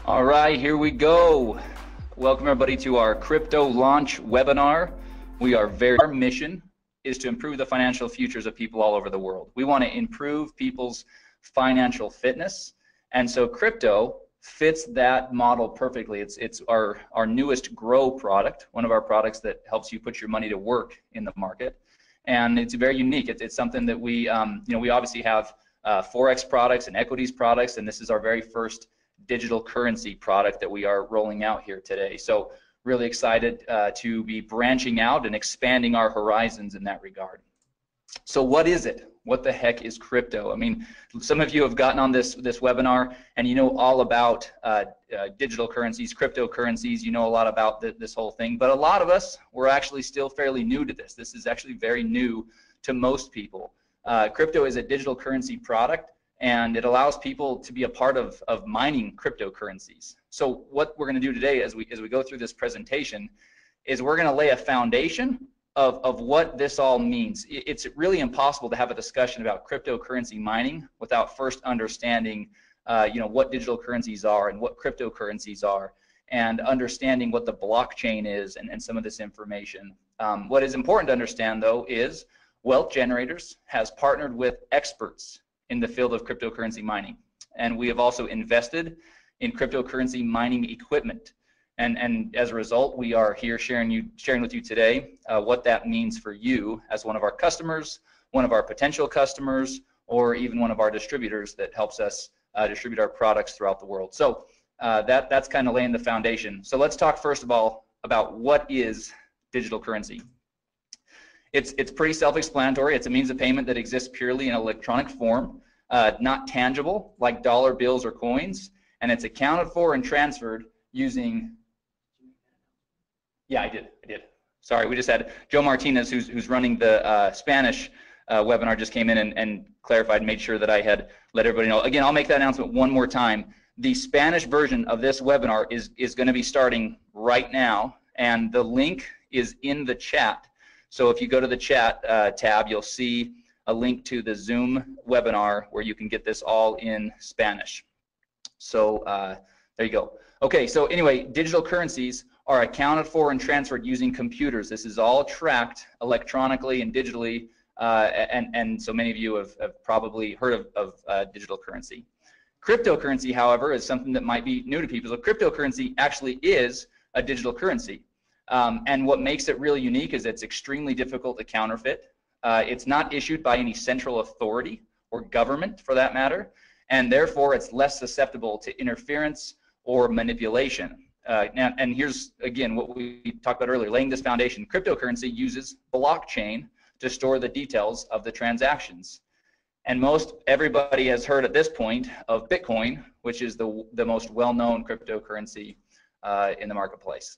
All right, here we go. Welcome everybody to our crypto launch webinar. Our mission is to improve the financial futures of people all over the world. We want to improve people's financial fitness, and so crypto fits that model perfectly. It's our newest Grow product, one of our products that helps you put your money to work in the market, and it's very unique. It's something that we we obviously have forex products and equities products, and this is our very first digital currency product that we are rolling out here today. So really excited to be branching out and expanding our horizons in that regard. So what is it? What the heck is crypto? I mean, some of you have gotten on this webinar and you know all about digital currencies, cryptocurrencies. You know a lot about this whole thing, but a lot of us, we're actually still fairly new to this. This is actually very new to most people. Crypto is a digital currency product, and it allows people to be a part of mining cryptocurrencies. So what we're going to do today as we go through this presentation is we're going to lay a foundation of what this all means. It's really impossible to have a discussion about cryptocurrency mining without first understanding what digital currencies are and what cryptocurrencies are, and understanding what the blockchain is and some of this information. What is important to understand though is Wealth Generators has partnered with experts in the field of cryptocurrency mining, and we have also invested in cryptocurrency mining equipment, and as a result we are here sharing with you today what that means for you as one of our customers, one of our potential customers, or even one of our distributors that helps us distribute our products throughout the world. So that's kind of laying the foundation. So let's talk first of all about what is digital currency. It's pretty self-explanatory. It's a means of payment that exists purely in electronic form, not tangible like dollar bills or coins, and it's accounted for and transferred using. Yeah, I did. Sorry, we just had Joe Martinez, who's running the Spanish webinar, just came in and clarified and made sure that I had let everybody know. Again, I'll make that announcement one more time. The Spanish version of this webinar is going to be starting right now, and the link is in the chat. So if you go to the chat tab, you'll see a link to the Zoom webinar where you can get this all in Spanish. So there you go. Okay, so anyway, digital currencies are accounted for and transferred using computers. This is all tracked electronically and digitally, and so many of you have probably heard of digital currency. Cryptocurrency, however, is something that might be new to people. So cryptocurrency actually is a digital currency. And what makes it really unique is it's extremely difficult to counterfeit. It's not issued by any central authority or government for that matter, and therefore it's less susceptible to interference or manipulation. And here's again what we talked about earlier, laying this foundation. Cryptocurrency uses blockchain to store the details of the transactions. And most everybody has heard at this point of Bitcoin, which is the most well-known cryptocurrency in the marketplace.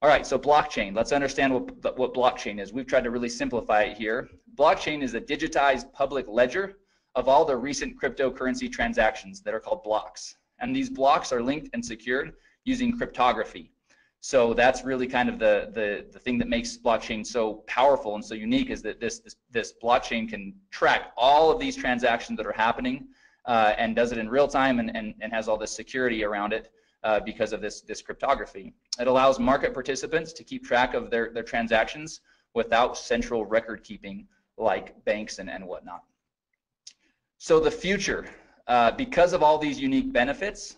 All right, so blockchain. Let's understand what blockchain is. We've tried to really simplify it here. Blockchain is a digitized public ledger of all the recent cryptocurrency transactions that are called blocks. And these blocks are linked and secured using cryptography. So that's really kind of the thing that makes blockchain so powerful and so unique, is that this blockchain can track all of these transactions that are happening and does it in real time and has all this security around it. Because of this cryptography. It allows market participants to keep track of their transactions without central record keeping like banks and whatnot. So the future, because of all these unique benefits,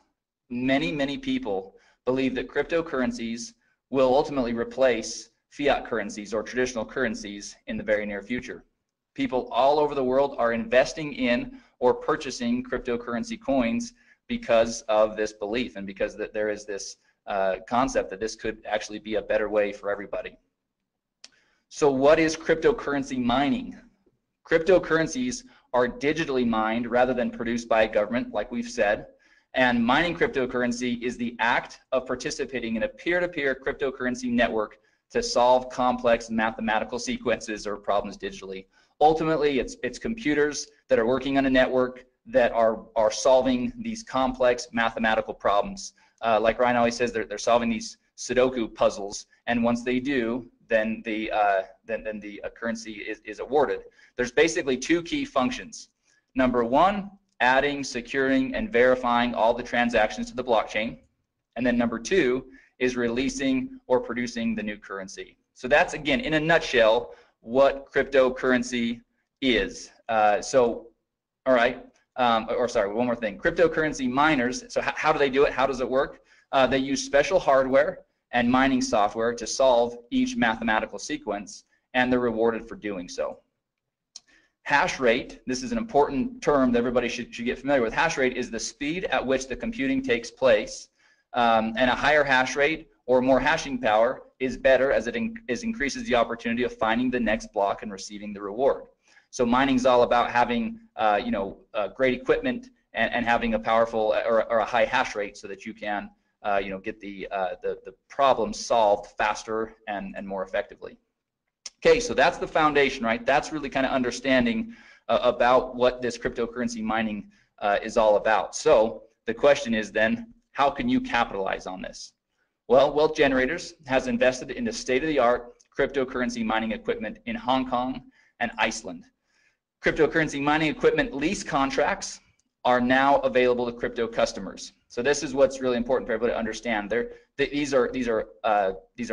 many people believe that cryptocurrencies will ultimately replace fiat currencies or traditional currencies in the very near future. People all over the world are investing in or purchasing cryptocurrency coins because of this belief and because that there is this concept that this could actually be a better way for everybody. So what is cryptocurrency mining? Cryptocurrencies are digitally mined rather than produced by a government, like we've said, and mining cryptocurrency is the act of participating in a peer-to-peer cryptocurrency network to solve complex mathematical sequences or problems digitally. Ultimately, it's computers that are working on a network that are solving these complex mathematical problems. Like Ryan always says, they're solving these Sudoku puzzles, and once they do, then the currency is awarded. There's basically two key functions. Number one, adding, securing, and verifying all the transactions to the blockchain. And then number 2 is releasing or producing the new currency. So that's, again, in a nutshell, what cryptocurrency is. All right, sorry, one more thing. Cryptocurrency miners, so how do they do it? How does it work? They use special hardware and mining software to solve each mathematical sequence, and they're rewarded for doing so. Hash rate, this is an important term that everybody should get familiar with. Hash rate is the speed at which the computing takes place, and a higher hash rate or more hashing power is better, as it increases the opportunity of finding the next block and receiving the reward. So mining is all about having great equipment and having a powerful or a high hash rate so that you can get the problem solved faster and more effectively. Okay, so that's the foundation, right? That's really kind of understanding about what this cryptocurrency mining is all about. So the question is then, how can you capitalize on this? Well, Wealth Generators has invested in the state-of-the-art cryptocurrency mining equipment in Hong Kong and Iceland. Cryptocurrency mining equipment lease contracts are now available to crypto customers. So this is what's really important for everybody to understand. These are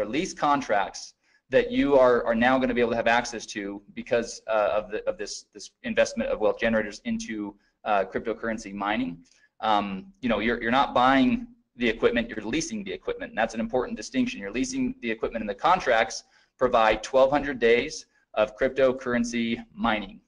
lease contracts that you are now going to be able to have access to because of this investment of Wealth Generators into cryptocurrency mining. You're not buying the equipment, you're leasing the equipment, and that's an important distinction. You're leasing the equipment, and the contracts provide 1,200 days of cryptocurrency mining.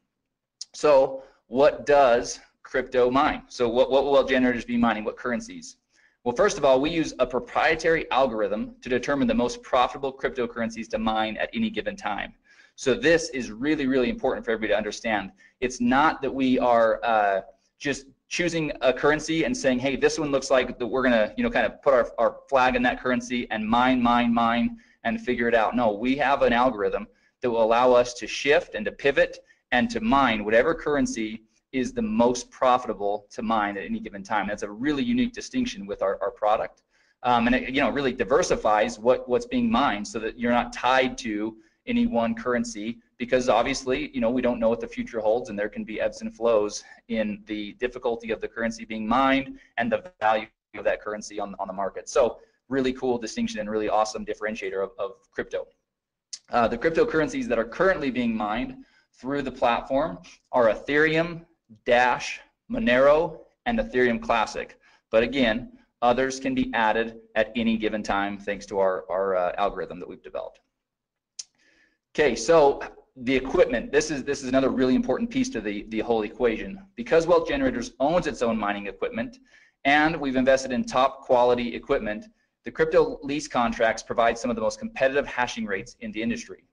So what does crypto mine? So what will Wealth Generators be mining? What currencies? Well, first of all, we use a proprietary algorithm to determine the most profitable cryptocurrencies to mine at any given time. So this is really, really important for everybody to understand. It's not that we are just choosing a currency and saying, hey, this one looks like that we're going to kind of put our flag in that currency and mine and figure it out. No, we have an algorithm that will allow us to shift and to pivot and to mine whatever currency is the most profitable to mine at any given time. That's a really unique distinction with our product. And it really diversifies what's being mined so that you're not tied to any one currency, because obviously we don't know what the future holds, and there can be ebbs and flows in the difficulty of the currency being mined and the value of that currency on the market. So really cool distinction and really awesome differentiator of crypto. The cryptocurrencies that are currently being mined through the platform are Ethereum, Dash, Monero, and Ethereum Classic. But again, others can be added at any given time thanks to our algorithm that we've developed. Okay, so the equipment, this is another really important piece to the whole equation. Because Wealth Generators owns its own mining equipment and we've invested in top quality equipment, the crypto lease contracts provide some of the most competitive hashing rates in the industry.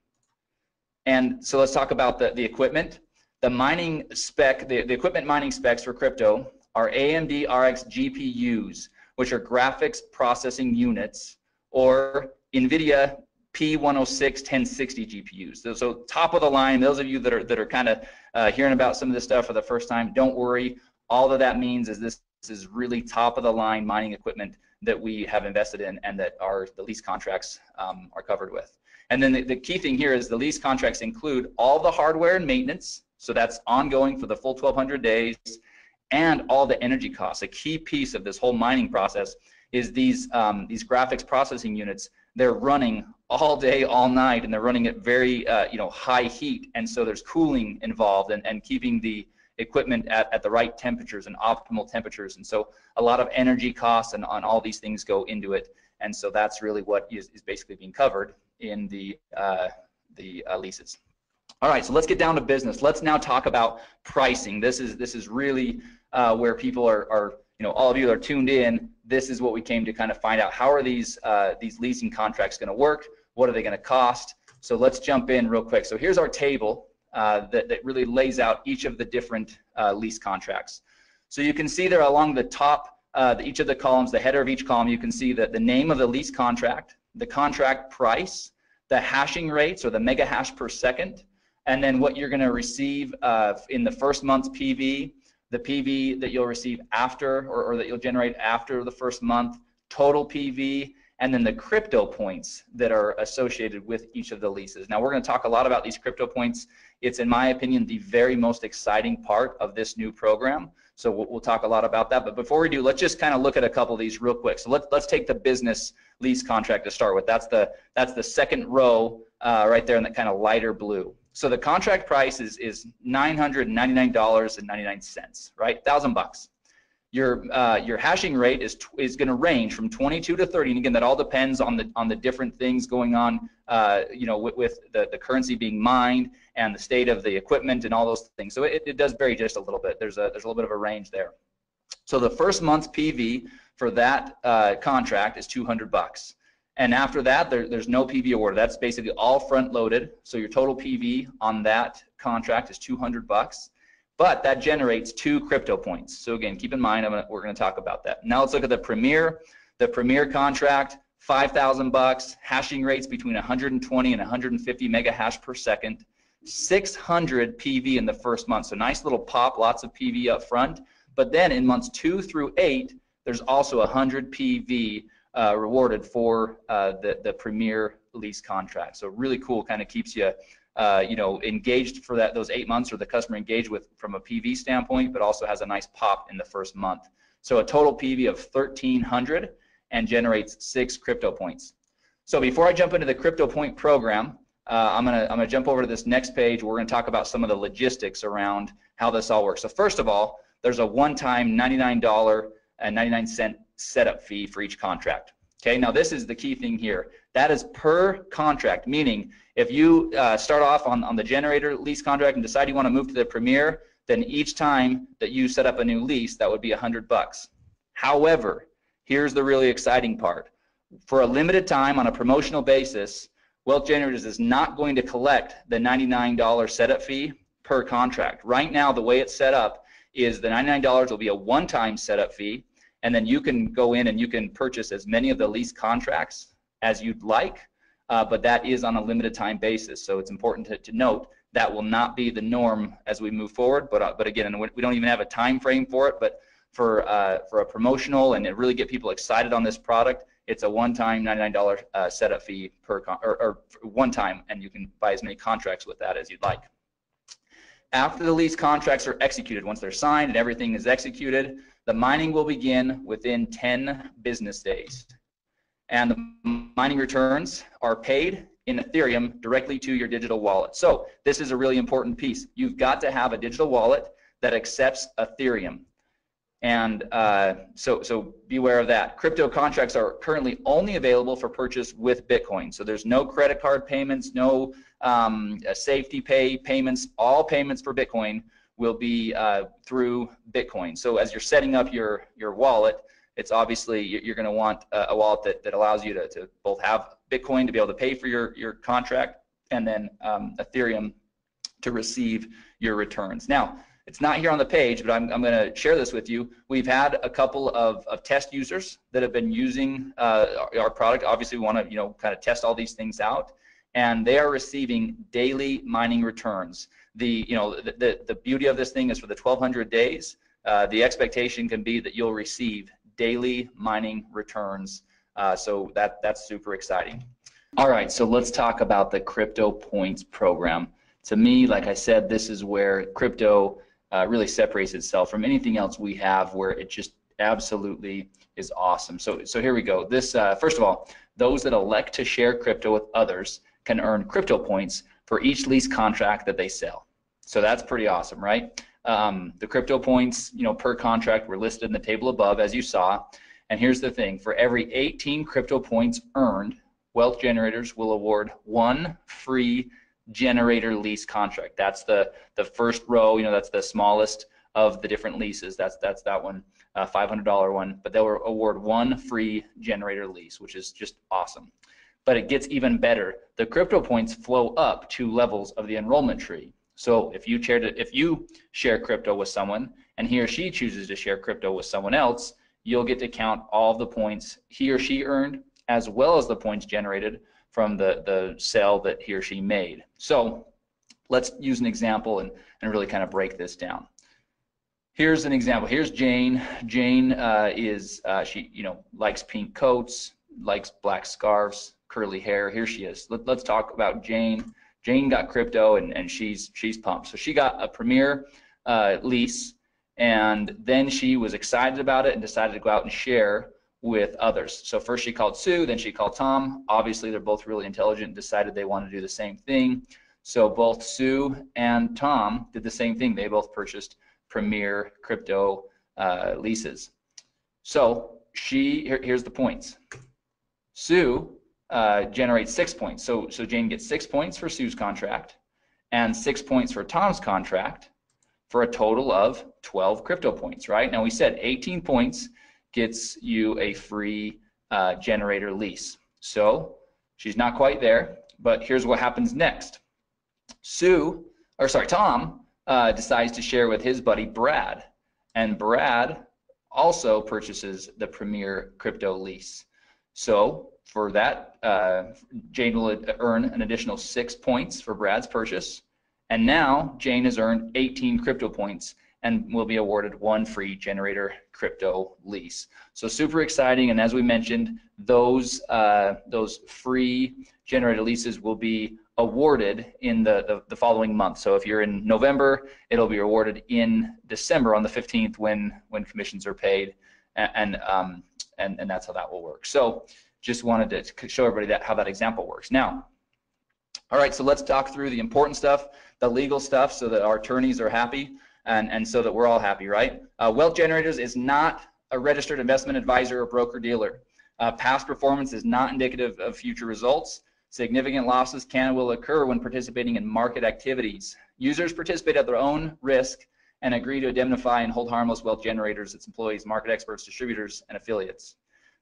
And so let's talk about the equipment. The mining spec, the equipment mining specs for crypto are AMD RX GPUs, which are graphics processing units, or NVIDIA P106 1060 GPUs. So top of the line. Those of you that are kind of hearing about some of this stuff for the first time, don't worry. All that means is this is really top of the line mining equipment that we have invested in and that the lease contracts are covered with. And then the key thing here is the lease contracts include all the hardware and maintenance, so that's ongoing for the full 1,200 days, and all the energy costs. A key piece of this whole mining process is these graphics processing units. They're running all day, all night, and they're running at very high heat, and so there's cooling involved and keeping the equipment at the right temperatures and optimal temperatures, and so a lot of energy costs and on all these things go into it, and so that's really what is basically being covered in the leases. All right, so let's get down to business. Let's now talk about pricing. This is really where people are all of you are tuned in. This is what we came to kind of find out. How are these leasing contracts going to work? What are they going to cost? So let's jump in real quick. So here's our table that really lays out each of the different lease contracts. So you can see there along the top, each of the columns, the header of each column, you can see that the name of the lease contract, the contract price, the hashing rates or the mega hash per second, and then what you're going to receive in the first month's PV, the PV that you'll receive after or that you'll generate after the first month, total PV, and then the crypto points that are associated with each of the leases. Now we're going to talk a lot about these crypto points It's, in my opinion, the very most exciting part of this new program. So we'll talk a lot about that. But before we do, let's just kind of look at a couple of these real quick. So let's take the business lease contract to start with. That's the second row right there in that kind of lighter blue. So the contract price is $999.99, right? $1,000. Your hashing rate is going to range from 22 to 30, and again, that all depends on the different things going on, you know, with the currency being mined and the state of the equipment and all those things. So it does vary just a little bit. There's a little bit of a range there. So the first month's PV for that contract is $200, and after that, there's no PV awarded. That's basically all front loaded. So your total PV on that contract is $200. But that generates 2 crypto points. So again, keep in mind, we're going to talk about that. Now let's look at the Premier. The Premier contract, $5,000, hashing rates between 120 and 150 mega hash per second, 600 PV in the first month. So nice little pop, lots of PV up front. But then in months 2 through 8, there's also 100 PV rewarded for the Premier lease contract. So really cool, kind of keeps you you know, engaged for those 8 months, or the customer engaged with from a PV standpoint, but also has a nice pop in the first month. So a total PV of 1,300 and generates 6 crypto points. So before I jump into the crypto point program, I'm gonna jump over to this next page. We're gonna talk about some of the logistics around how this all works. So first of all, there's a one-time $99.99 setup fee for each contract. Okay, now this is the key thing here. That is per contract, meaning if you start off on the generator lease contract and decide you want to move to the Premier, then each time that you set up a new lease, that would be $100. However, here's the really exciting part. For a limited time on a promotional basis, Wealth Generators is not going to collect the $99 setup fee per contract. Right now, the way it's set up is the $99 will be a one-time setup fee, and then you can go in and you can purchase as many of the lease contracts as you'd like, but that is on a limited time basis. So it's important to note that will not be the norm as we move forward. But again, we don't even have a time frame for it. But for a promotional and to really get people excited on this product, it's a one-time $99 setup fee or one time, and you can buy as many contracts with that as you'd like. After the lease contracts are executed, once they're signed and everything is executed, the mining will begin within 10 business days. And the mining returns are paid in Ethereum directly to your digital wallet. So this is a really important piece. You've got to have a digital wallet that accepts Ethereum. And so beware of that. Crypto contracts are currently only available for purchase with Bitcoin. So there's no credit card payments, no safety payments. All payments for Bitcoin will be through Bitcoin. So as you're setting up your wallet, it's obviously you're going to want a wallet that allows you to both have Bitcoin to be able to pay for your contract, and then Ethereum to receive your returns. Now, it's not here on the page, but I'm going to share this with you. We've had a couple of test users that have been using our product. Obviously, we want to kind of test all these things out, and they are receiving daily mining returns. The beauty of this thing is for the 1,200 days, the expectation can be that you'll receive daily mining returns. So that's super exciting. All right, so let's talk about the Crypto Points program. To me, like I said, this is where crypto really separates itself from anything else we have, where it just absolutely is awesome. So here we go. This first of all, those that elect to share crypto with others can earn crypto points for each lease contract that they sell. So that's pretty awesome, right? The crypto points, per contract were listed in the table above, as you saw. And here's the thing: for every 18 crypto points earned, Wealth Generators will award 1 free generator lease contract. That's the first row. That's the smallest of the different leases. That's that one, $500 one. But they'll award 1 free generator lease, which is just awesome. But it gets even better. The crypto points flow up 2 levels of the enrollment tree. So if you share crypto with someone and he or she chooses to share crypto with someone else, you'll get to count all of the points he or she earned, as well as the points generated from the sale that he or she made. So let's use an example and really kind of break this down. Here's an example. Here's Jane. Jane she likes pink coats, likes black scarves, curly hair. Here she is. Let's talk about Jane. Jane got crypto, and she's pumped. So she got a Premier lease, and then she was excited about it and decided to go out and share with others. So first she called Sue, then she called Tom. Obviously, they're both really intelligent and decided they want to do the same thing. So both Sue and Tom did the same thing. They both purchased Premier crypto leases. So here's the points. Sue generates 6 points. So Jane gets 6 points for Sue's contract and 6 points for Tom's contract for a total of 12 crypto points, right? Now we said 18 points gets you a free generator lease. So she's not quite there, but here's what happens next. Tom decides to share with his buddy Brad, and Brad also purchases the Premier crypto lease. So for that, Jane will earn an additional 6 points for Brad's purchase, and now Jane has earned 18 crypto points and will be awarded 1 free generator crypto lease. So super exciting, and as we mentioned, those free generator leases will be awarded in the following month. So if you're in November, it'll be awarded in December on the 15th when commissions are paid, and that's how that will work. So just wanted to show everybody how that example works. Now, all right, so let's talk through the important stuff, the legal stuff, so that our attorneys are happy and so that we're all happy, right? Wealth Generators is not a registered investment advisor or broker-dealer. Past performance is not indicative of future results. Significant losses can and will occur when participating in market activities. Users participate at their own risk and agree to indemnify and hold harmless Wealth Generators, its employees, market experts, distributors, and affiliates.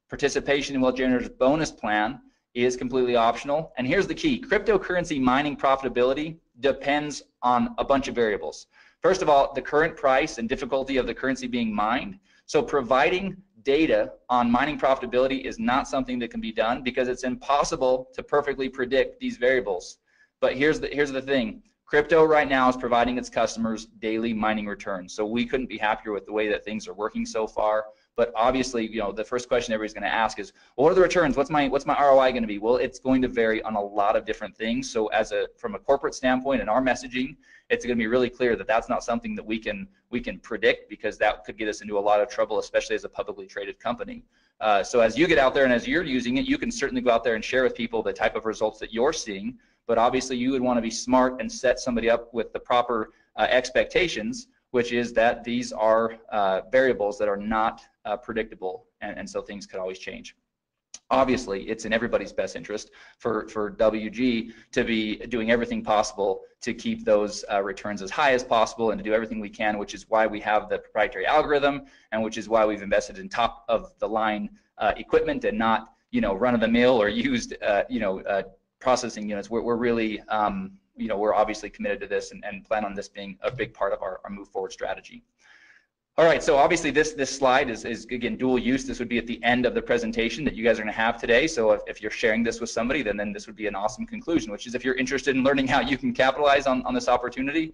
Participation in Wealth Generators bonus plan is completely optional. And here's the key: cryptocurrency mining profitability depends on a bunch of variables. First of all, the current price and difficulty of the currency being mined. So providing data on mining profitability is not something that can be done because it's impossible to perfectly predict these variables. But here's the thing. Crypto right now is providing its customers daily mining returns. So we couldn't be happier with the way that things are working so far. But obviously, you know, the first question everybody's going to ask is, well, what are the returns? What's my ROI going to be? Well, it's going to vary on a lot of different things. So from a corporate standpoint and our messaging, it's going to be really clear that that's not something that we can predict, because that could get us into a lot of trouble, especially as a publicly traded company. So as you get out there and as you're using it, you can certainly go out there and share with people the type of results that you're seeing. But obviously, you would want to be smart and set somebody up with the proper expectations, which is that these are variables that are not predictable, and so things could always change. Obviously, it's in everybody's best interest for WG to be doing everything possible to keep those returns as high as possible and to do everything we can, which is why we have the proprietary algorithm and which is why we've invested in top of the line equipment and not, you know, run-of-the-mill or used, processing units. We're really, you know, we're obviously committed to this and plan on this being a big part of our move forward strategy. All right, so obviously this slide is again dual use. This would be at the end of the presentation that you guys are going to have today. So if you're sharing this with somebody, then this would be an awesome conclusion, which is if you're interested in learning how you can capitalize on this opportunity,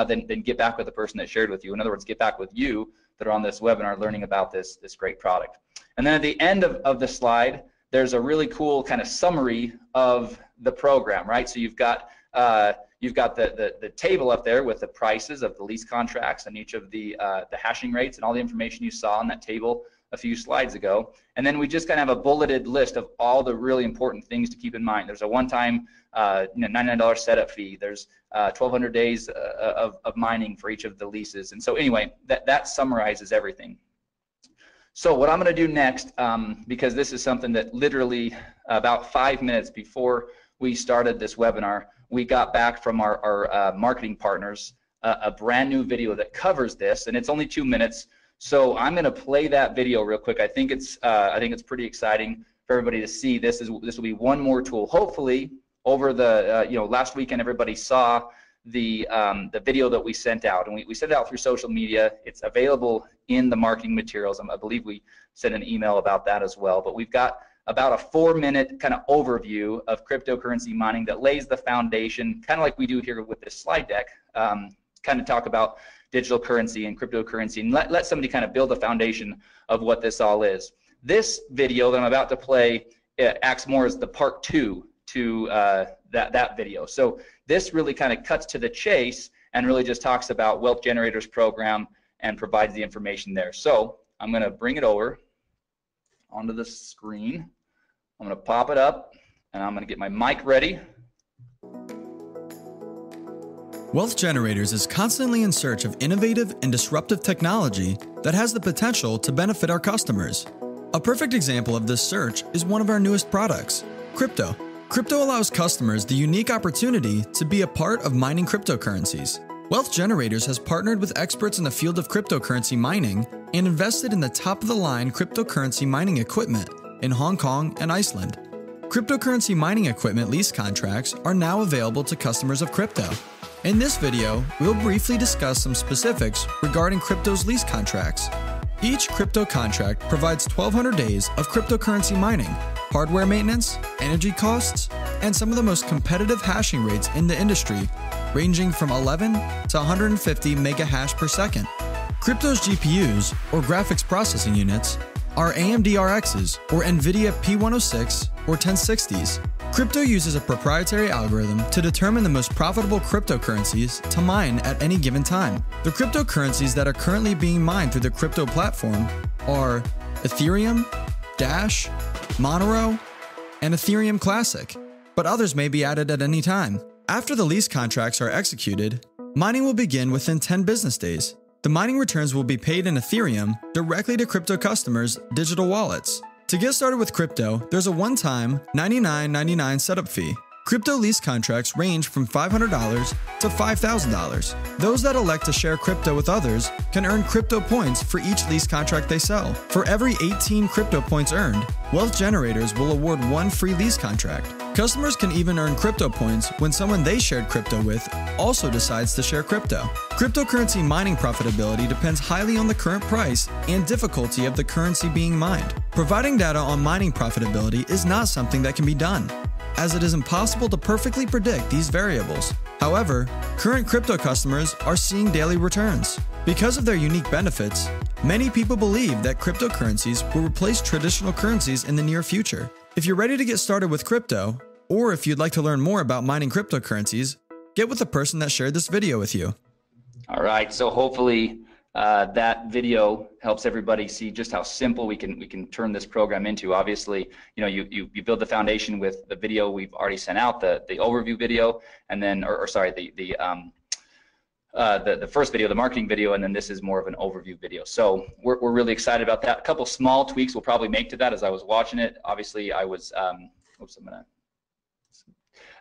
then get back with the person that shared with you. In other words, get back with you that are on this webinar learning about this great product. And then at the end of the slide, there's a really cool kind of summary of the program, right? So you've got the table up there with the prices of the lease contracts and each of the hashing rates and all the information you saw on that table a few slides ago. And then we just kind of have a bulleted list of all the really important things to keep in mind. There's a one-time $99 setup fee. There's 1,200 days of mining for each of the leases. And so anyway, that summarizes everything. So what I'm going to do next, because this is something that literally about 5 minutes before we started this webinar, we got back from our marketing partners a brand new video that covers this, and it's only 2 minutes. So I'm going to play that video real quick. I think it's pretty exciting for everybody to see. This will be one more tool. Hopefully, over the last weekend, everybody saw the video that we sent out, and we sent it out through social media. It's available in the marketing materials. I believe we sent an email about that as well. But we've got about a 4-minute kind of overview of cryptocurrency mining that lays the foundation, kind of like we do here with this slide deck, kind of talk about digital currency and cryptocurrency, and let somebody kind of build a foundation of what this all is. This video that I'm about to play acts more as the part 2 to that video. So this really kind of cuts to the chase and really just talks about Wealth Generators program and provides the information there. So I'm going to bring it over onto the screen. I'm going to pop it up, and I'm going to get my mic ready. Wealth Generators is constantly in search of innovative and disruptive technology that has the potential to benefit our customers. A perfect example of this search is one of our newest products, crypto. Crypto allows customers the unique opportunity to be a part of mining cryptocurrencies. Wealth Generators has partnered with experts in the field of cryptocurrency mining and invested in the top-of-the-line cryptocurrency mining equipment in Hong Kong and Iceland. Cryptocurrency mining equipment lease contracts are now available to customers of crypto. In this video, we'll briefly discuss some specifics regarding crypto's lease contracts. Each crypto contract provides 1,200 days of cryptocurrency mining, hardware maintenance, energy costs, and some of the most competitive hashing rates in the industry, ranging from 11 to 150 mega hash per second. Crypto's GPUs, or graphics processing units, are AMD RXs, or NVIDIA P106 or 1060s. Crypto uses a proprietary algorithm to determine the most profitable cryptocurrencies to mine at any given time. The cryptocurrencies that are currently being mined through the crypto platform are Ethereum, Dash, Monero, and Ethereum Classic, but others may be added at any time. After the lease contracts are executed, mining will begin within 10 business days. The mining returns will be paid in Ethereum directly to crypto customers' digital wallets. To get started with crypto, there's a one-time $99.99 setup fee. Crypto lease contracts range from $500 to $5,000. Those that elect to share crypto with others can earn crypto points for each lease contract they sell. For every 18 crypto points earned, Wealth Generators will award one free lease contract. Customers can even earn crypto points when someone they shared crypto with also decides to share crypto. Cryptocurrency mining profitability depends highly on the current price and difficulty of the currency being mined. Providing data on mining profitability is not something that can be done, as it is impossible to perfectly predict these variables. However, current crypto customers are seeing daily returns. Because of their unique benefits, many people believe that cryptocurrencies will replace traditional currencies in the near future. If you're ready to get started with crypto, or if you'd like to learn more about mining cryptocurrencies, get with the person that shared this video with you. All right, so hopefully that video helps everybody see just how simple we can turn this program into. Obviously, you build the foundation with the video we've already sent out, the overview video, and then, the first video, the marketing video, and then this is more of an overview video. So we're really excited about that. A couple small tweaks we'll probably make to that as I was watching it. Obviously, I was,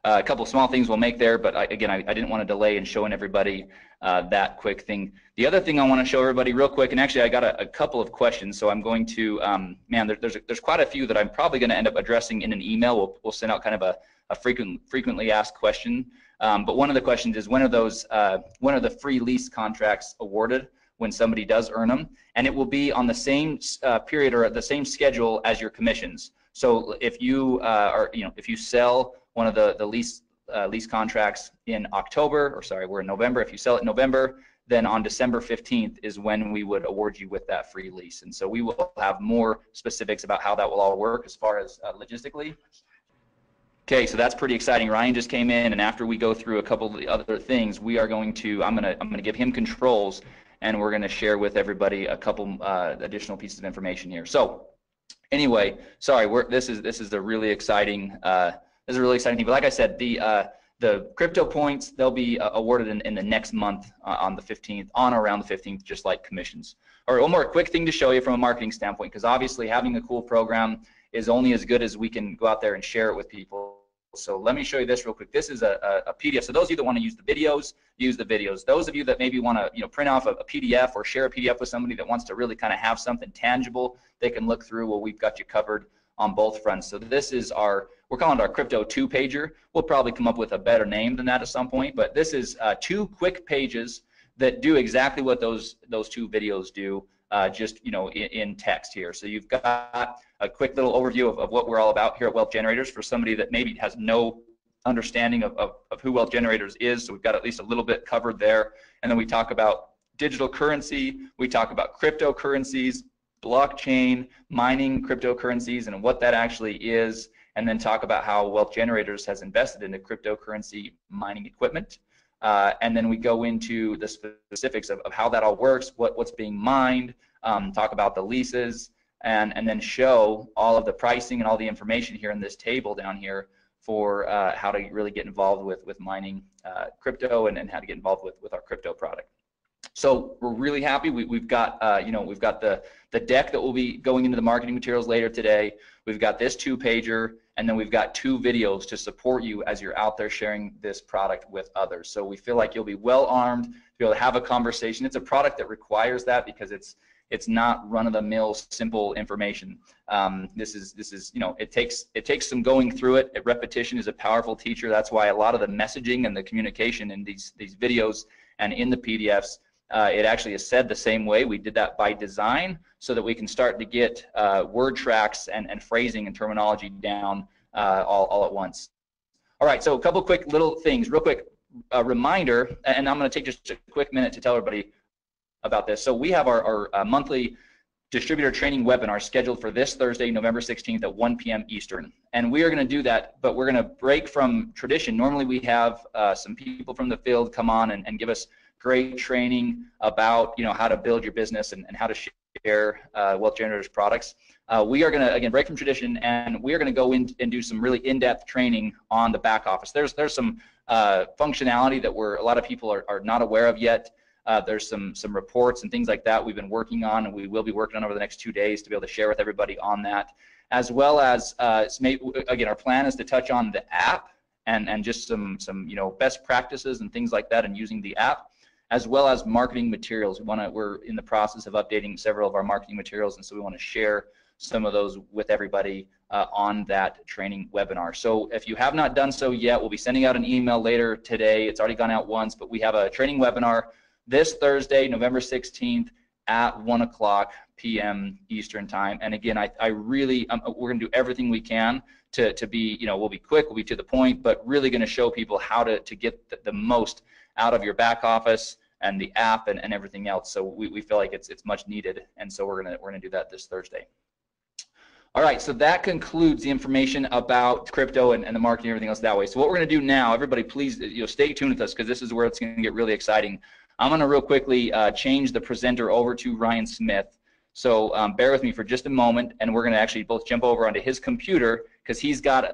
a couple small things we'll make there, but I didn't want to delay in showing everybody that quick thing. The other thing I want to show everybody real quick, and actually I got a couple of questions, so I'm going to, there's quite a few that I'm probably going to end up addressing in an email. We'll send out kind of a frequently asked question. But one of the questions is, when are the free lease contracts awarded when somebody does earn them? And it will be on the same period or the same schedule as your commissions. So if you if you sell one of the lease contracts in October, or sorry, we're in November. If you sell it in November, then on December 15th is when we would award you with that free lease. And so we will have more specifics about how that will all work as far as logistically. Okay, so that's pretty exciting. Ryan just came in, and after we go through a couple of the other things, we are going to, I'm gonna give him controls, and we're gonna share with everybody a couple additional pieces of information here. So anyway, sorry, this is a really exciting thing. But like I said, the crypto points, they'll be awarded in the next month on the 15th, on or around the 15th, just like commissions. All right, one more quick thing to show you from a marketing standpoint, because obviously having a cool program is only as good as we can go out there and share it with people. So let me show you this real quick. This is a PDF. So those of you that want to use the videos, use the videos. Those of you that maybe want to print off a PDF or share a PDF with somebody that wants to really kind of have something tangible they can look through, well, we've got you covered on both fronts. So this is we're calling it our crypto 2-pager. We'll probably come up with a better name than that at some point, but this is 2 quick pages that do exactly what those 2 videos do, just in text here. So you've got a quick little overview of what we're all about here at Wealth Generators for somebody that maybe has no understanding of who Wealth Generators is. So we've got at least a little bit covered there. And then we talk about digital currency, we talk about cryptocurrencies, blockchain, mining cryptocurrencies, and what that actually is, and then talk about how Wealth Generators has invested into cryptocurrency mining equipment. And then we go into the specifics of how that all works, what's being mined, talk about the leases, and then show all of the pricing and all the information here in this table down here for how to really get involved with mining crypto and how to get involved with our crypto product. So we're really happy. We've got we've got the deck that will be going into the marketing materials later today. We've got this 2-pager, and then we've got 2 videos to support you as you're out there sharing this product with others. So we feel like you'll be well armed to be able to have a conversation. It's a product that requires that because it's not run-of-the-mill simple information. This is it takes some going through it. Repetition is a powerful teacher. That's why a lot of the messaging and the communication in these videos and in the PDFs, it actually is said the same way. We did that by design so that we can start to get word tracks and phrasing and terminology down all at once. All right, so a couple quick little things, real quick reminder, and I'm going to take just a quick minute to tell everybody about this. So we have our monthly distributor training webinar scheduled for this Thursday, November 16th at 1 p.m. Eastern. And we are going to do that, but we're going to break from tradition. Normally we have some people from the field come on and give us great training about how to build your business and how to share Wealth Generators products. We are going to again break from tradition, and we are going to go in and do some really in-depth training on the back office. There's some functionality that a lot of people are not aware of yet. There's some reports and things like that we've been working on, and we will be working on over the next 2 days to be able to share with everybody on that, as well as again, our plan is to touch on the app and just some best practices and things like that and using the app, as well as marketing materials. We're in the process of updating several of our marketing materials, and so we want to share some of those with everybody on that training webinar. So if you have not done so yet, we'll be sending out an email later today. It's already gone out once, but we have a training webinar this Thursday, November 16th at 1 p.m. Eastern time. And again, we're going to do everything we can to be, we'll be quick, we'll be to the point, but really going to show people how to get the most out of your back office and the app and everything else. So we feel like it's much needed, and so we're gonna do that this Thursday. All right, so that concludes the information about crypto and the marketing and everything else that way. So what we're gonna do now, everybody please stay tuned with us, because this is where it's gonna get really exciting. I'm gonna real quickly change the presenter over to Ryan Smith. So bear with me for just a moment, and we're gonna actually both jump over onto his computer, because he's got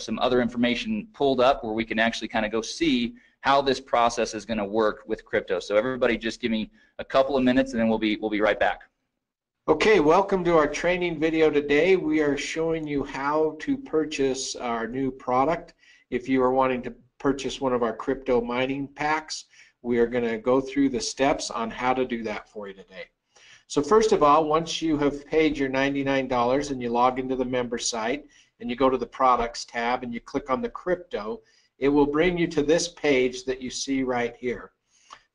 some other information pulled up where we can actually kind of go see how this process is going to work with crypto. So everybody just give me a couple of minutes, and then we'll be right back. Okay, welcome to our training video today. We are showing you how to purchase our new product. If you are wanting to purchase one of our crypto mining packs, we are going to go through the steps on how to do that for you today. So first of all, once you have paid your $99 and you log into the member site and you go to the products tab and you click on the crypto, it will bring you to this page that you see right here.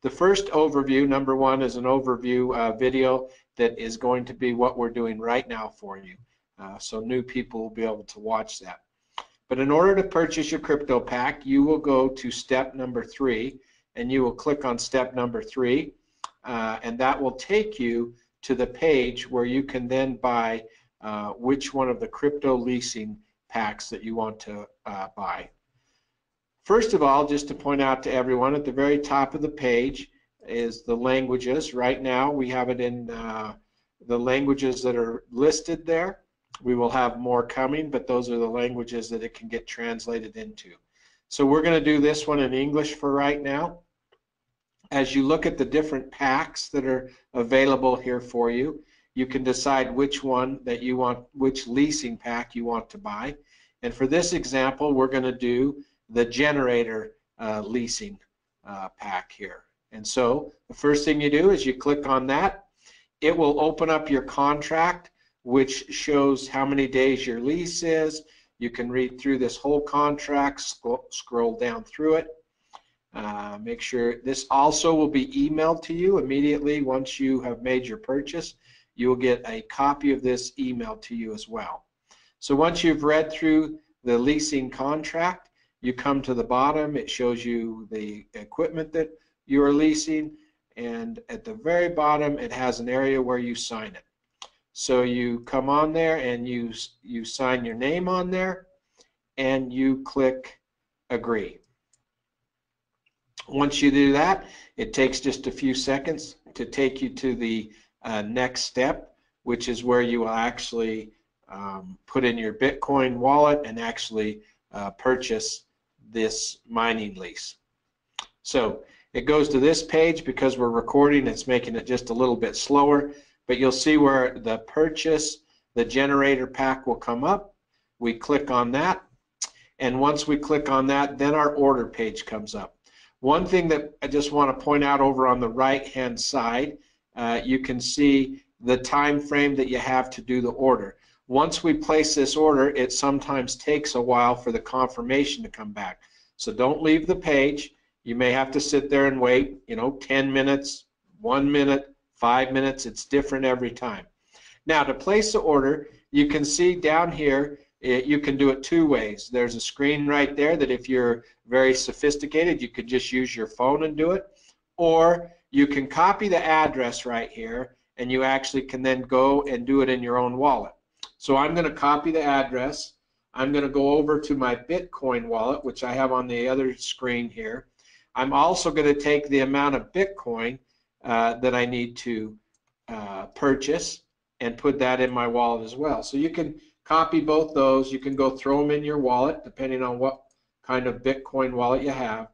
The first overview, number one, is an overview video that is going to be what we're doing right now for you. So new people will be able to watch that. But in order to purchase your crypto pack, you will go to step number 3, and you will click on step number 3, and that will take you to the page where you can then buy which one of the crypto leasing packs that you want to buy. First of all, just to point out to everyone, at the very top of the page is the languages. Right now we have it in the languages that are listed there. We will have more coming, but those are the languages that it can get translated into. So we're going to do this one in English for right now. As you look at the different packs that are available here for you, you can decide which one that you want, which leasing pack you want to buy. And for this example, we're going to do the generator leasing pack here. And so the first thing you do is you click on that. It will open up your contract, which shows how many days your lease is. You can read through this whole contract, scroll down through it. Make sure this also will be emailed to you immediately once you have made your purchase. You will get a copy of this emailed to you as well. So once you've read through the leasing contract, you come to the bottom. It shows you the equipment that you are leasing, and at the very bottom it has an area where you sign it. So you come on there and you sign your name on there, and you click agree. Once you do that, it takes just a few seconds to take you to the next step, which is where you will actually put in your Bitcoin wallet and actually purchase this mining lease. So it goes to this page. Because we're recording, it's making it just a little bit slower, but you'll see where the purchase, the generator pack will come up. We click on that, and once we click on that, then our order page comes up. One thing that I just want to point out over on the right hand side, you can see the time frame that you have to do the order. Once we place this order, it sometimes takes a while for the confirmation to come back. So don't leave the page. You may have to sit there and wait, 10 minutes, 1 minute, 5 minutes. It's different every time. Now, to place the order, you can see down here, you can do it two ways. There's a screen right there that if you're very sophisticated, you could just use your phone and do it. Or you can copy the address right here, and you actually can then go and do it in your own wallet. So I'm going to copy the address. I'm going to go over to my Bitcoin wallet, which I have on the other screen here. I'm also going to take the amount of Bitcoin that I need to purchase and put that in my wallet as well. So you can copy both those. You can go throw them in your wallet, depending on what kind of Bitcoin wallet you have,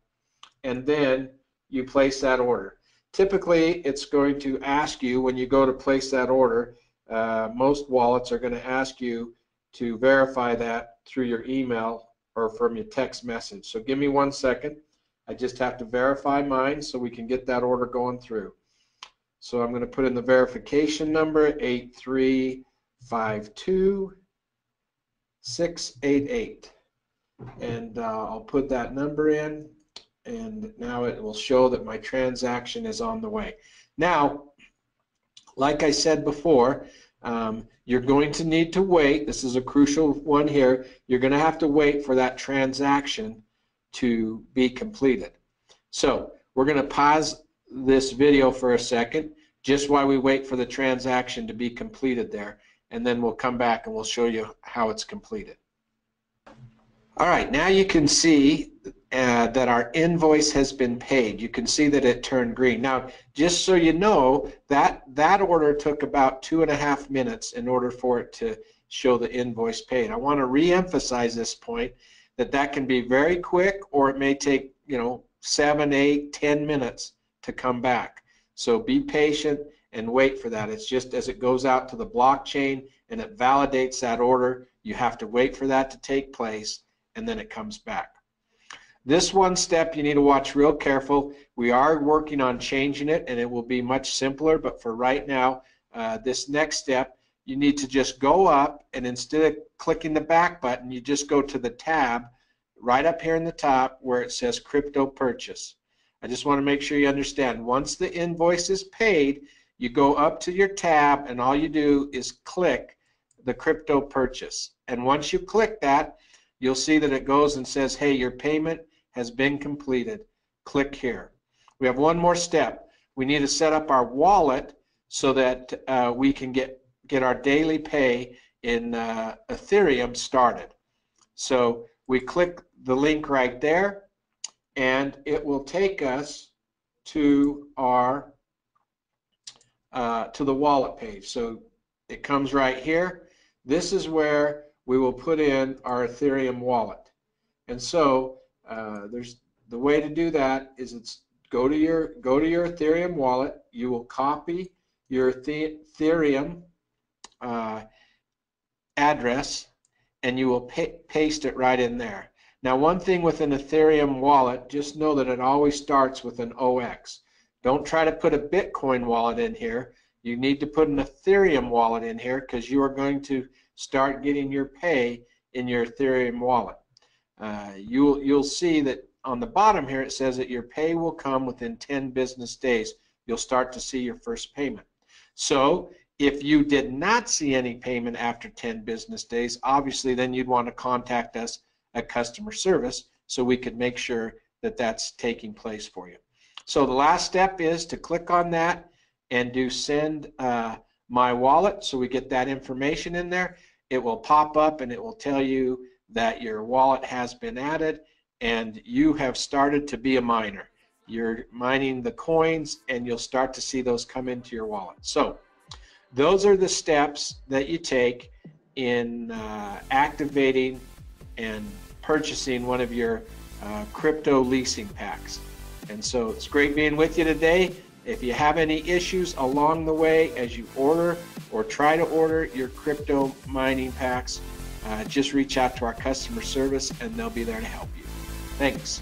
and then you place that order. Typically, it's going to ask you when you go to place that order, most wallets are going to ask you to verify that through your email or from your text message. So give me 1 second. I just have to verify mine so we can get that order going through. So I'm going to put in the verification number 8352688, and I'll put that number in, and now it will show that my transaction is on the way. Now, like I said before, you're going to need to wait. This is a crucial one here. You're going to have to wait for that transaction to be completed. So we're going to pause this video for a second just while we wait for the transaction to be completed there, and then we'll come back and we'll show you how it's completed. All right, now you can see that our invoice has been paid. You can see that it turned green. Now, just so you know, that order took about 2.5 minutes in order for it to show the invoice paid. I want to re-emphasize this point, that can be very quick, or it may take 7, 8, 10 minutes to come back. So be patient and wait for that. It's just as it goes out to the blockchain and it validates that order, you have to wait for that to take place, and then it comes back. This one step you need to watch real careful. We are working on changing it, and it will be much simpler, but for right now, this next step, you need to just go up, and instead of clicking the back button, you just go to the tab right up here in the top where it says crypto purchase. I just want to make sure you understand, once the invoice is paid, you go up to your tab, and all you do is click the crypto purchase. And once you click that, you'll see that it goes and says, hey, your payment has been completed. Click here. We have one more step. We need to set up our wallet so that we can get our daily pay in Ethereum started. So we click the link right there, and it will take us to our to the wallet page. So it comes right here. This is where we will put in our Ethereum wallet. And so there's the way to do that is go to your Ethereum wallet. You will copy your Ethereum address, and you will paste it right in there. Now, one thing with an Ethereum wallet, just know that it always starts with an OX. Don't try to put a Bitcoin wallet in here. You need to put an Ethereum wallet in here, because you are going to start getting your pay in your Ethereum wallet. You'll see that on the bottom here it says that your pay will come within 10 business days. You'll start to see your first payment. So if you did not see any payment after 10 business days, obviously then you'd want to contact us at customer service so we could make sure that that's taking place for you. So the last step is to click on that and do send my wallet, so we get that information in there. It will pop up and it will tell you that your wallet has been added and you have started to be a miner. You're mining the coins and you'll start to see those come into your wallet. So those are the steps that you take in activating and purchasing one of your crypto leasing packs. And so it's great being with you today. If you have any issues along the way as you order or try to order your crypto mining packs, just reach out to our customer service and they'll be there to help you. Thanks.